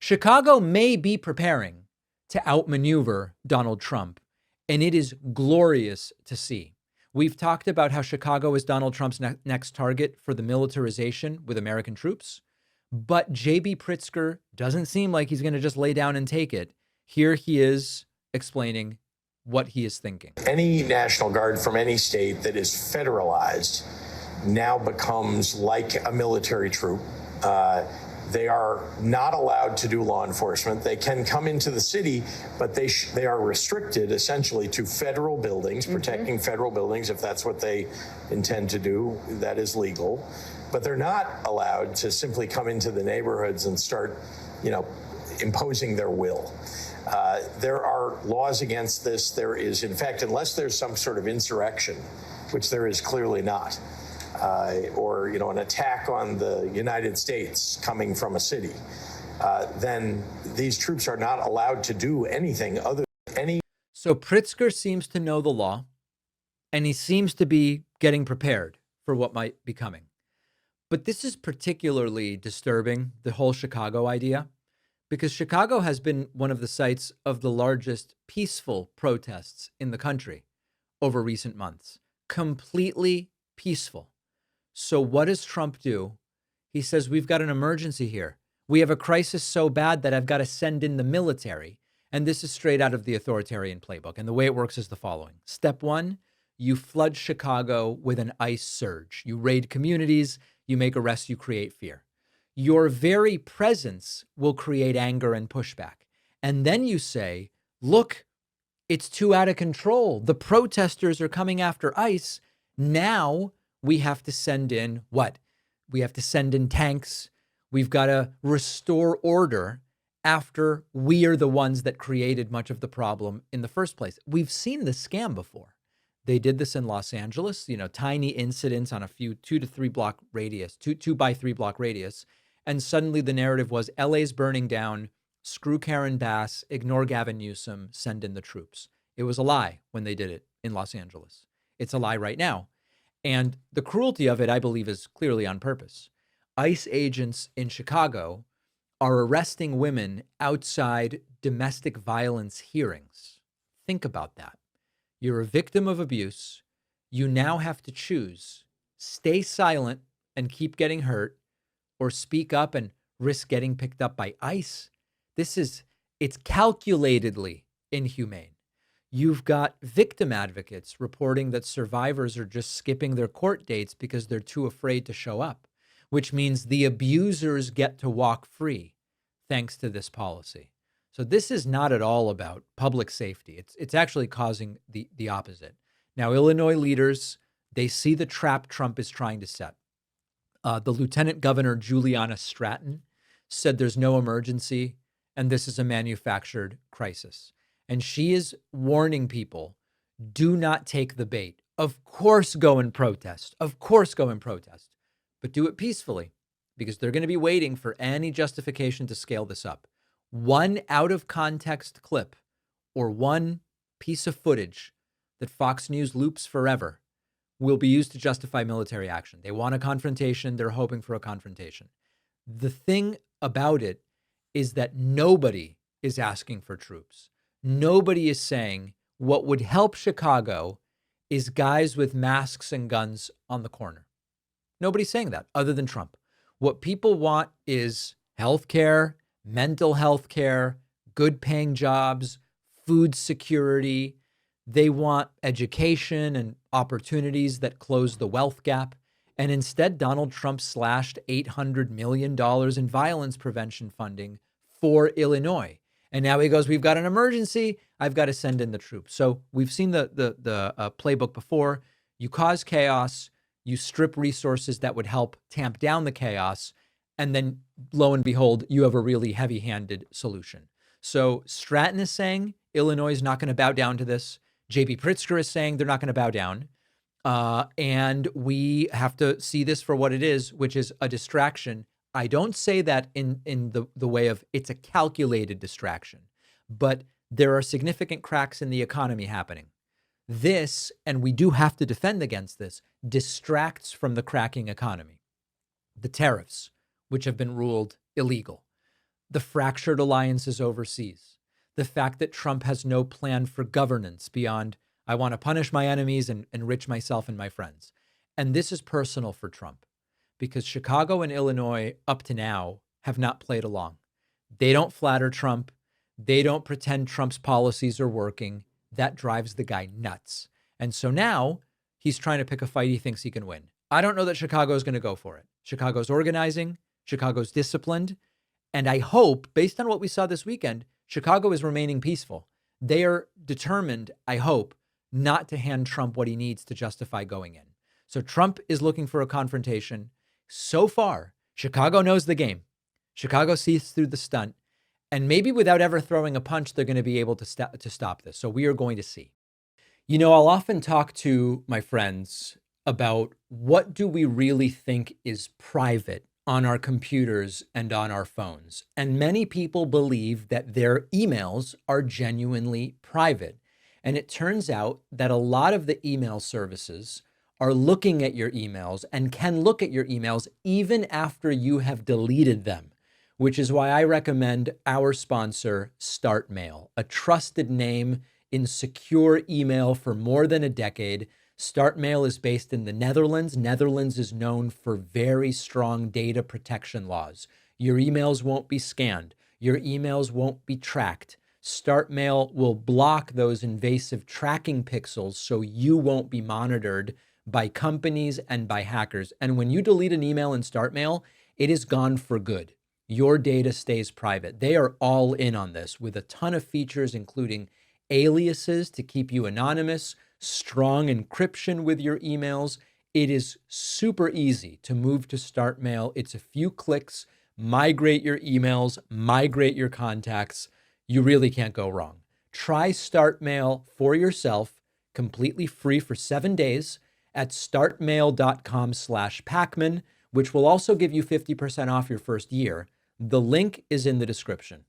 Chicago may be preparing to outmaneuver Donald Trump, and it is glorious to see. We've talked about how Chicago is Donald Trump's next target for the militarization with American troops, but J.B. Pritzker doesn't seem like he's going to just lay down and take it. Here he is explaining what he is thinking. Any National Guard from any state that is federalized now becomes like a military troop. They are not allowed to do law enforcement. They can come into the city, but they are restricted essentially to federal buildings, protecting federal buildings. If that's what they intend to do, that is legal. But they're not allowed to simply come into the neighborhoods and start, imposing their will. There are laws against this. There is, in fact, unless there's some sort of insurrection, which there is clearly not, or an attack on the United States coming from a city, then these troops are not allowed to do anything other than any. So Pritzker seems to know the law, and he seems to be getting prepared for what might be coming. But this is particularly disturbing, the whole Chicago idea, because Chicago has been one of the sites of the largest peaceful protests in the country over recent months. Completely peaceful. So what does Trump do? He says, we've got an emergency here. We have a crisis so bad that I've got to send in the military. And this is straight out of the authoritarian playbook. And the way it works is the following. Step one, you flood Chicago with an ICE surge. You raid communities, you make arrests, you create fear. Your very presence will create anger and pushback. And then you say, look, it's too out of control. The protesters are coming after ICE. Now we have to send in what? We have to send in tanks. We've got to restore order after we are the ones that created much of the problem in the first place. We've seen this scam before. They did this in Los Angeles, tiny incidents on a few 2 to 3 block radius, 2 by 3 block radius. And suddenly the narrative was LA's burning down, screw Karen Bass, ignore Gavin Newsom, send in the troops. It was a lie when they did it in Los Angeles. It's a lie right now. And the cruelty of it, I believe, is clearly on purpose. ICE agents in Chicago are arresting women outside domestic violence hearings. Think about that. You're a victim of abuse. You now have to choose, stay silent and keep getting hurt, or speak up and risk getting picked up by ICE. It's calculatedly inhumane. You've got victim advocates reporting that survivors are just skipping their court dates because they're too afraid to show up, which means the abusers get to walk free thanks to this policy. So this is not at all about public safety. It's actually causing the opposite. Now, Illinois leaders, they see the trap Trump is trying to set. The Lieutenant Governor, Juliana Stratton, said there's no emergency and this is a manufactured crisis. And she is warning people, do not take the bait. Of course, go and protest. Of course, go and protest. But do it peacefully, because they're going to be waiting for any justification to scale this up. One out of context clip or one piece of footage that Fox News loops forever will be used to justify military action. They want a confrontation. They're hoping for a confrontation. The thing about it is that nobody is asking for troops. Nobody is saying what would help Chicago is guys with masks and guns on the corner. Nobody's saying that other than Trump. What people want is healthcare, mental health care, good paying jobs, food security. They want education and opportunities that close the wealth gap. And instead, Donald Trump slashed $800 million in violence prevention funding for Illinois. And now he goes, we've got an emergency. I've got to send in the troops. So we've seen the playbook before. You cause chaos, you strip resources that would help tamp down the chaos, and then lo and behold, you have a really heavy-handed solution. So Stratton is saying Illinois is not going to bow down to this. J.B. Pritzker is saying they're not going to bow down. And we have to see this for what it is, which is a distraction. I don't say that in the way of it's a calculated distraction, but there are significant cracks in the economy happening. This, and we do have to defend against this, distracts from the cracking economy. The tariffs, which have been ruled illegal. the fractured alliances overseas, the fact that Trump has no plan for governance beyond, I want to punish my enemies and enrich myself and my friends. And this is personal for Trump because Chicago and Illinois up to now have not played along. They don't flatter Trump. They don't pretend Trump's policies are working. That drives the guy nuts. And so now he's trying to pick a fight he thinks he can win. I don't know that Chicago is going to go for it. Chicago's organizing. Chicago's disciplined. And I hope, based on what we saw this weekend, Chicago is remaining peaceful. They are determined, I hope, not to hand Trump what he needs to justify going in. So Trump is looking for a confrontation. So far, Chicago knows the game. Chicago sees through the stunt. And maybe without ever throwing a punch, they're going to be able to stop this. So we are going to see. You know, I'll often talk to my friends about what do we really think is private on our computers and on our phones. And many people believe that their emails are genuinely private. And it turns out that a lot of the email services are looking at your emails and can look at your emails even after you have deleted them, which is why I recommend our sponsor, StartMail, a trusted name in secure email for more than a decade. StartMail is based in the Netherlands. Netherlands is known for very strong data protection laws. Your emails won't be scanned. Your emails won't be tracked. StartMail will block those invasive tracking pixels so you won't be monitored by companies and by hackers. And when you delete an email in StartMail, it is gone for good. Your data stays private. They are all in on this with a ton of features, including aliases to keep you anonymous, strong encryption with your emails. It is super easy to move to StartMail. It's a few clicks, migrate your emails, migrate your contacts. You really can't go wrong. Try StartMail for yourself, completely free for 7 days at startmail.com/Pakman, which will also give you 50% off your first year. The link is in the description.